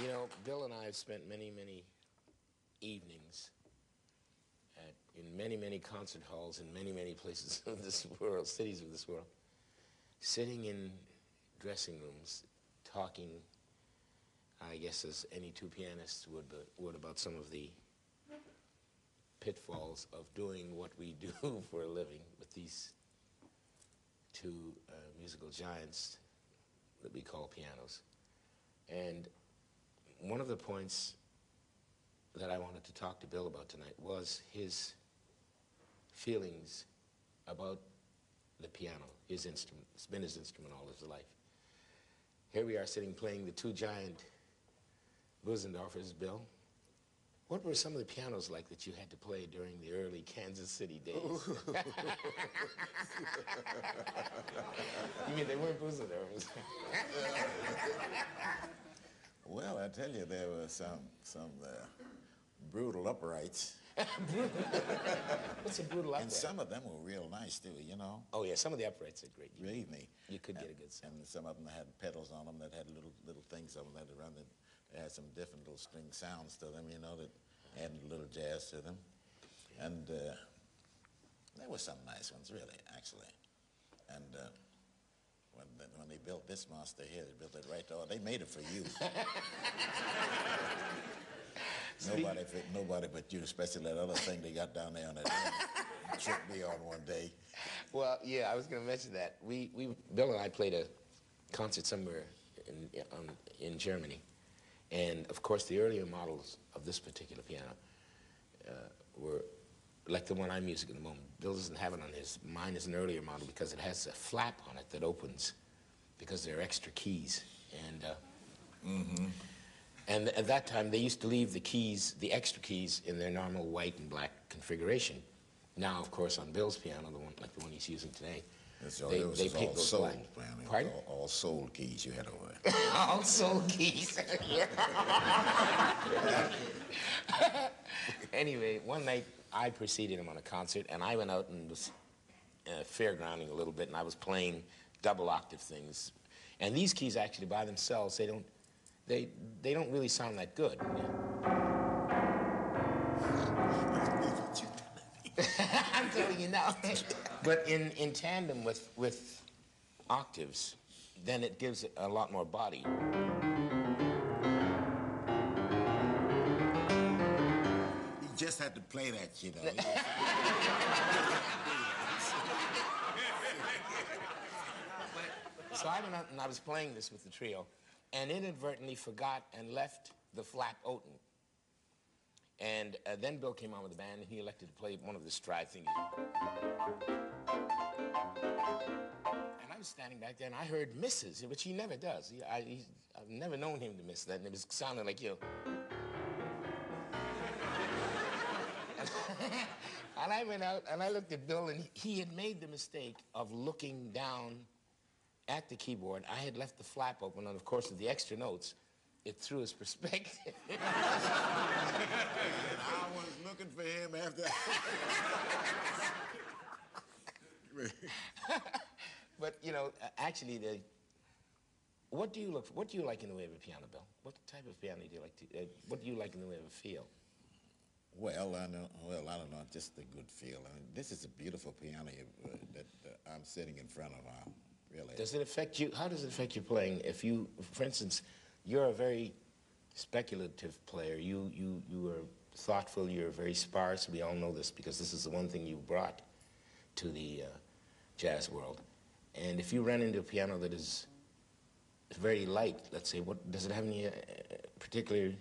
You know, Bill and I have spent many, many evenings in many, many concert halls in many, many places of this world, cities of this world, sitting in dressing rooms, talking, I guess as any two pianists would about some of the pitfalls of doing what we do for a living with these two musical giants that we call pianos. And one of the points that I wanted to talk to Bill about tonight was his feelings about the piano, his instrument. It's been his instrument all his life. Here we are sitting playing the two giant Busendorfers, Bill. What were some of the pianos like that you had to play during the early Kansas City days? You mean they weren't Busendorfers? Well, I tell you, there were some brutal uprights. What's a brutal upright? And some of them were real nice, too, you know? Oh, yeah, some of the uprights are great. Believe me. You could get a good sound. And some of them had pedals on them that had little things on them that run that had some different little string sounds to them, you know, that added a little jazz to them. And there were some nice ones, really, actually. And when they built this monster here, they built it right there. They made it for you. Nobody but you, especially that other thing they got down there on that tricked me on one day. Well, yeah, I was going to mention that. Bill and I played a concert somewhere in Germany. And, of course, the earlier models of this particular piano were like the one I'm using at the moment. Bill doesn't have it on his. Mine is an earlier model because it has a flap on it that opens because there are extra keys. And, and at that time, they used to leave the extra keys, in their normal white and black configuration. Now, of course, on Bill's piano, like the one he's using today, they paint those black. Pardon? All soul keys you had over there. All soul keys. Anyway, one night I preceded him on a concert, and I went out and was fairgrounding a little bit, and I was playing double octave things. And these keys actually by themselves, they don't really sound that good. I'm telling you now. But in tandem with octaves, then it gives it a lot more body. You just had to play that, you know. So I went out and I was playing this with the trio, and inadvertently forgot and left the flap open. And then Bill came on with the band, and he elected to play one of the stride things. And I was standing back there, and I heard misses, which he never does. I've never known him to miss that, and it was sounding like you. And I went out, and I looked at Bill, and he had made the mistake of looking down at the keyboard. I had left the flap open, and of course, with the extra notes, it threw his perspective. And I was looking for him after. But you know, actually, what do you like in the way of a piano, Bill? What type of piano do you like to? What do you like in the way of a feel? Well, I don't know, just a good feel. I mean, this is a beautiful piano that I'm sitting in front of. Really. Does it affect you? How does it affect your playing? If you, for instance, you're a very speculative player. You are thoughtful. You're very sparse. We all know this because this is the one thing you brought to the jazz world. And if you run into a piano that is very light, let's say, does it have any particular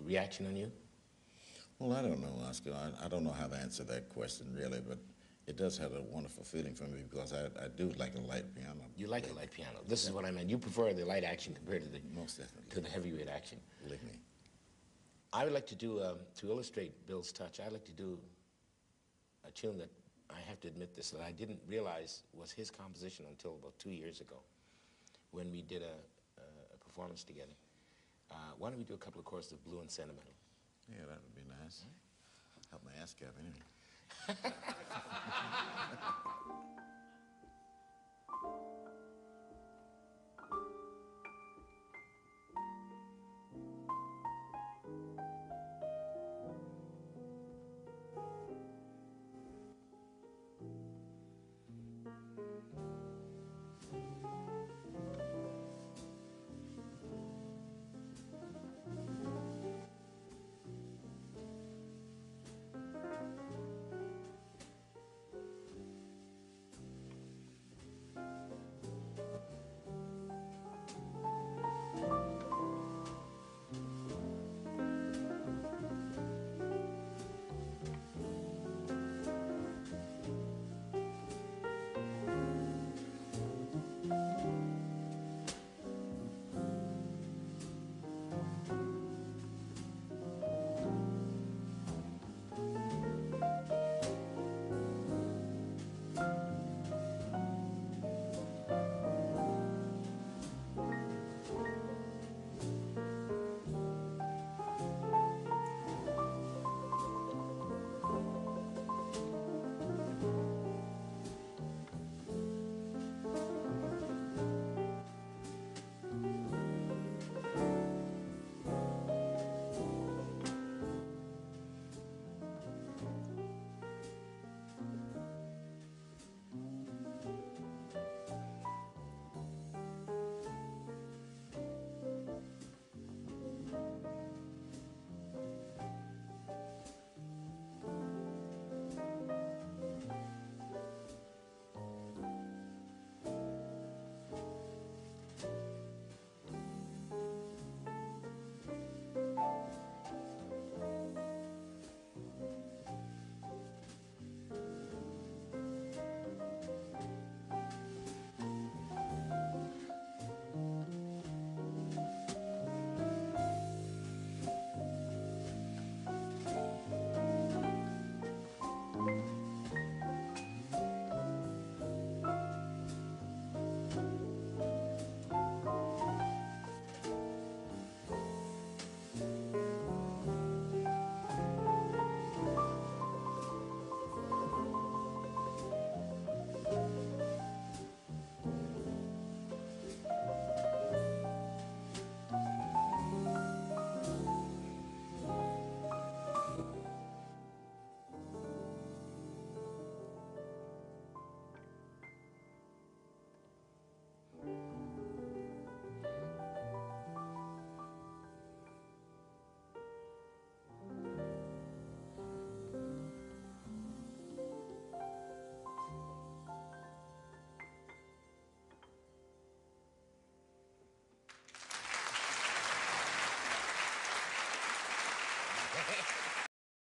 reaction on you? Well, I don't know, Oscar. I don't know how to answer that question really, but it does have a wonderful feeling for me because I do like a light piano. You like a light piano. This is what I meant. You prefer the light action compared to the most definitely to the heavyweight action. Believe me. I would like to do to illustrate Bill's touch. I'd like to do a tune that I have to admit that I didn't realize was his composition until about 2 years ago, when we did a performance together. Why don't we do a couple of choruses of Blue and Sentimental? Yeah, that would be nice. Help my ass cap anyway.